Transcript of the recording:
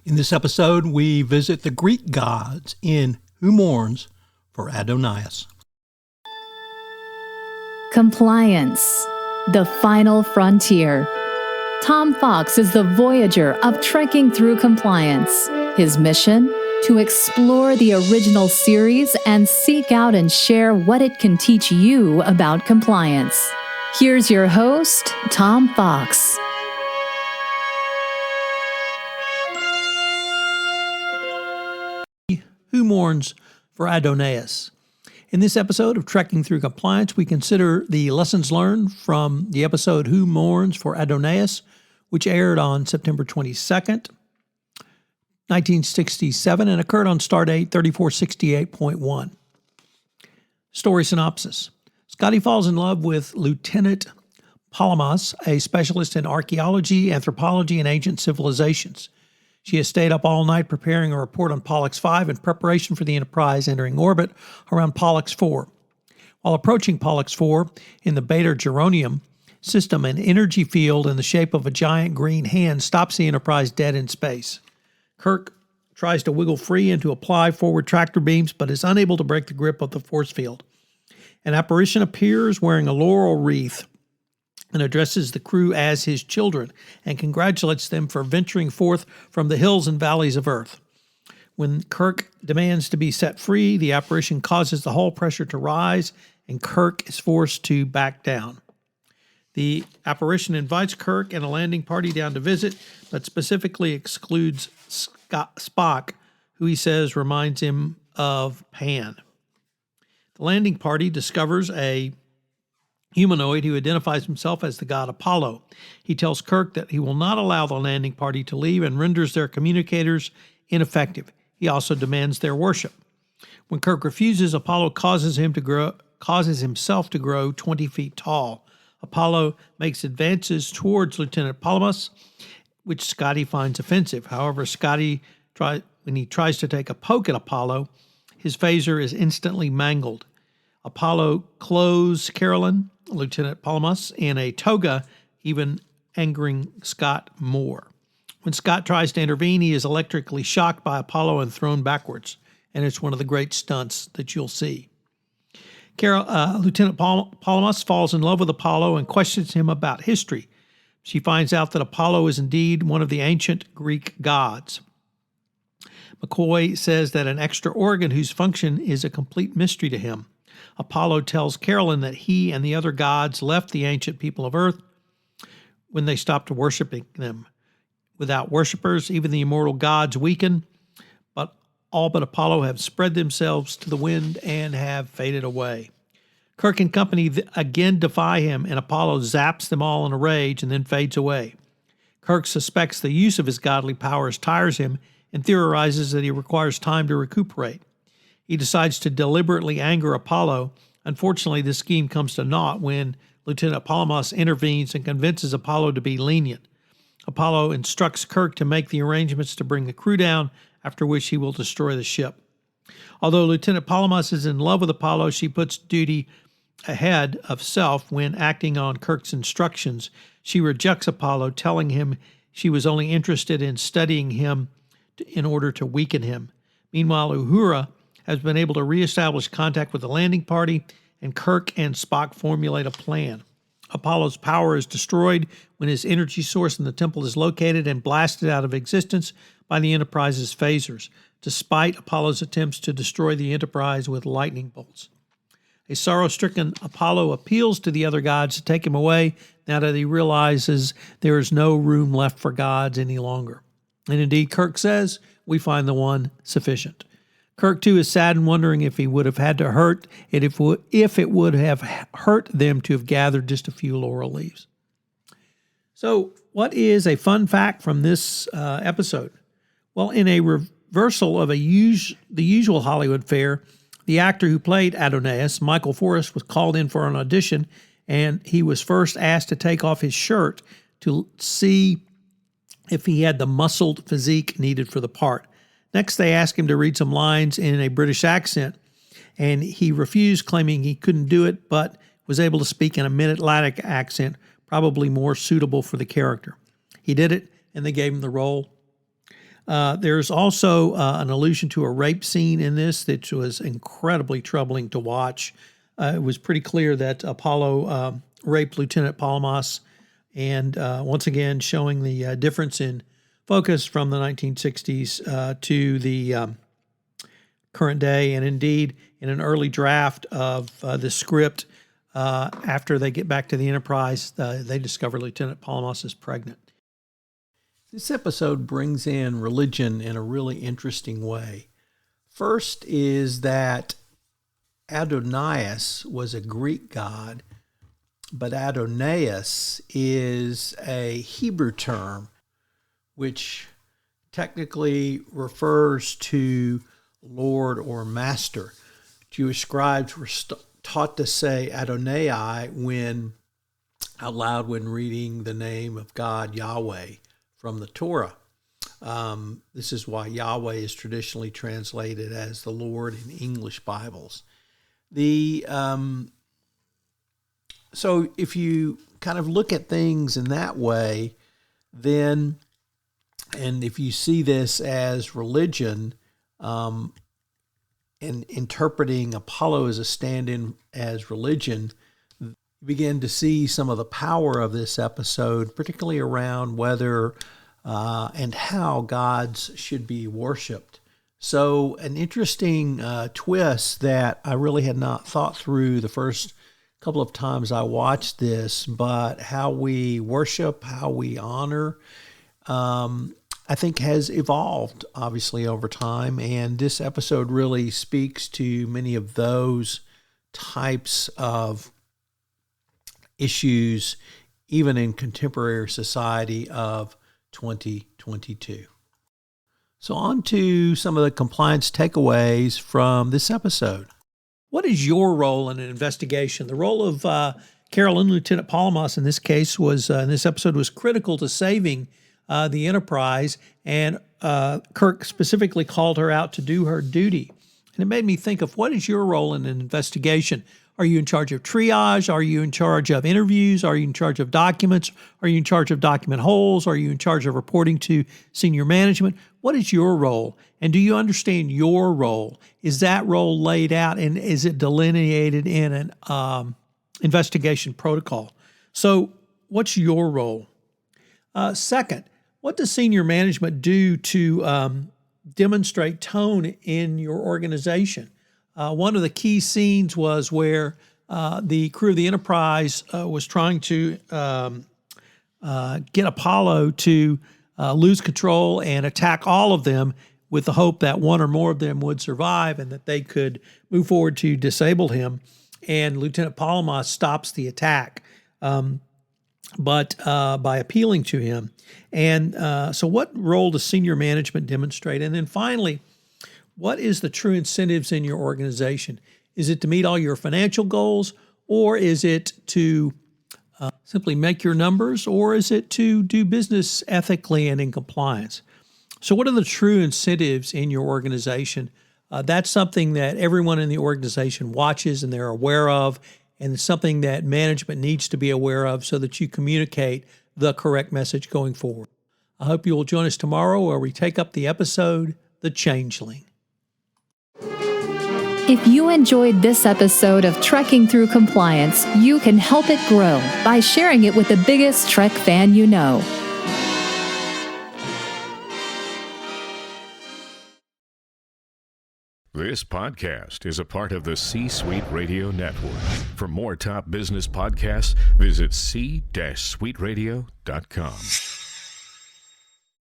In this episode, we visit the Greek gods in Who Mourns for Adonais. Compliance, the final frontier. Tom Fox is the voyager of trekking through compliance. His mission? To explore the original series and seek out and share what it can teach you about compliance. Here's your host, Tom Fox. Who Mourns for Adonais. In this episode of Trekking Through Compliance, we consider the lessons learned from the episode Who Mourns for Adonais, which aired on September 22nd, 1967, and occurred on Stardate 3468.1. Story synopsis. Scotty falls in love with Lieutenant Palamas, a specialist in archaeology, anthropology, and ancient civilizations. She has stayed up all night preparing a report on Pollux 5 in preparation for the Enterprise entering orbit around Pollux 4. While approaching Pollux 4 in the Beta Geronium system, an energy field in the shape of a giant green hand stops the Enterprise dead in space. Kirk tries to wiggle free and to apply forward tractor beams, but is unable to break the grip of the force field. An apparition appears wearing a laurel wreath and addresses the crew as his children and congratulates them for venturing forth from the hills and valleys of Earth. When Kirk demands to be set free, the apparition causes the hull pressure to rise and Kirk is forced to back down. The apparition invites Kirk and a landing party down to visit, but specifically excludes Spock, who he says reminds him of Pan. The landing party discovers a humanoid who identifies himself as the god Apollo. He tells Kirk that he will not allow the landing party to leave and renders their communicators ineffective. He also demands their worship. When Kirk refuses, Apollo causes himself to grow 20 feet tall. Apollo makes advances towards Lieutenant Palamas, which Scotty finds offensive. However, when he tries to take a poke at Apollo, his phaser is instantly mangled. Apollo clothes Carolyn, Lieutenant Palamas, in a toga, even angering Scott more. When Scott tries to intervene, he is electrically shocked by Apollo and thrown backwards, and it's one of the great stunts that you'll see. Lieutenant Palamas falls in love with Apollo and questions him about history. She finds out that Apollo is indeed one of the ancient Greek gods. McCoy says that an extra organ whose function is a complete mystery to him. Apollo tells Carolyn that he and the other gods left the ancient people of Earth when they stopped worshiping them. Without worshippers, even the immortal gods weaken, but all but Apollo have spread themselves to the wind and have faded away. Kirk and company again defy him, and Apollo zaps them all in a rage and then fades away. Kirk suspects the use of his godly powers tires him and theorizes that he requires time to recuperate. He decides to deliberately anger Apollo. Unfortunately, this scheme comes to naught when Lieutenant Palamas intervenes and convinces Apollo to be lenient. Apollo instructs Kirk to make the arrangements to bring the crew down, after which he will destroy the ship. Although Lieutenant Palamas is in love with Apollo, she puts duty ahead of self when acting on Kirk's instructions. She rejects Apollo, telling him she was only interested in studying him in order to weaken him. Meanwhile, Uhura has been able to reestablish contact with the landing party, and Kirk and Spock formulate a plan. Apollo's power is destroyed when his energy source in the temple is located and blasted out of existence by the Enterprise's phasers, despite Apollo's attempts to destroy the Enterprise with lightning bolts. A sorrow-stricken Apollo appeals to the other gods to take him away now that he realizes there is no room left for gods any longer. And indeed, Kirk says, "We find the one sufficient." Kirk, too, is sad and wondering if he would have had to hurt it if it would have hurt them to have gathered just a few laurel leaves. So what is a fun fact from this episode? Well, in a reversal of the usual Hollywood fare, the actor who played Adonais, Michael Forrest, was called in for an audition, and he was first asked to take off his shirt to see if he had the muscled physique needed for the part. Next, they asked him to read some lines in a British accent, and he refused, claiming he couldn't do it, but was able to speak in a mid-Atlantic accent, probably more suitable for the character. He did it, and they gave him the role. There's also an allusion to a rape scene in this that was incredibly troubling to watch. It was pretty clear that Apollo raped Lieutenant Palamas, and once again showing the difference in focus from the 1960s to the current day. And indeed, in an early draft of the script, after they get back to the Enterprise, they discover Lieutenant Palamas is pregnant. This episode brings in religion in a really interesting way. First is that Adonais was a Greek god, but Adonais is a Hebrew term, which technically refers to Lord or Master. Jewish scribes were taught to say Adonai out loud when reading the name of God, Yahweh, from the Torah. This is why Yahweh is traditionally translated as the Lord in English Bibles. So if you kind of look at things in that way, then, and if you see this as religion, and interpreting Apollo as a stand-in as religion, you begin to see some of the power of this episode, particularly around whether and how gods should be worshipped. So an interesting twist that I really had not thought through the first couple of times I watched this, but how we worship, how we honor, I think has evolved, obviously, over time. And this episode really speaks to many of those types of issues, even in contemporary society of 2022. So on to some of the compliance takeaways from this episode. What is your role in an investigation? The role of Carolyn, Lieutenant Palamas, in this case, was in this episode was critical to saving the Enterprise, and Kirk specifically called her out to do her duty. And it made me think of, what is your role in an investigation? Are you in charge of triage? Are you in charge of interviews? Are you in charge of documents? Are you in charge of document holes? Are you in charge of reporting to senior management? What is your role? And do you understand your role? Is that role laid out, and is it delineated in an investigation protocol? So what's your role? Second, what does senior management do to demonstrate tone in your organization? One of the key scenes was where the crew of the Enterprise was trying to get Apollo to lose control and attack all of them, with the hope that one or more of them would survive and that they could move forward to disable him. And Lieutenant Palamas stops the attack, but by appealing to him. And so what role does senior management demonstrate? And then finally, what is the true incentives in your organization? Is it to meet all your financial goals, or is it to simply make your numbers, or is it to do business ethically and in compliance? So what are the true incentives in your organization? That's something that everyone in the organization watches and they're aware of, and it's something that management needs to be aware of so that you communicate the correct message going forward. I hope you will join us tomorrow where we take up the episode, The Changeling. If you enjoyed this episode of Trekking Through Compliance, you can help it grow by sharing it with the biggest Trek fan you know. This podcast is a part of the C-Suite Radio Network. For more top business podcasts, visit c-suiteradio.com.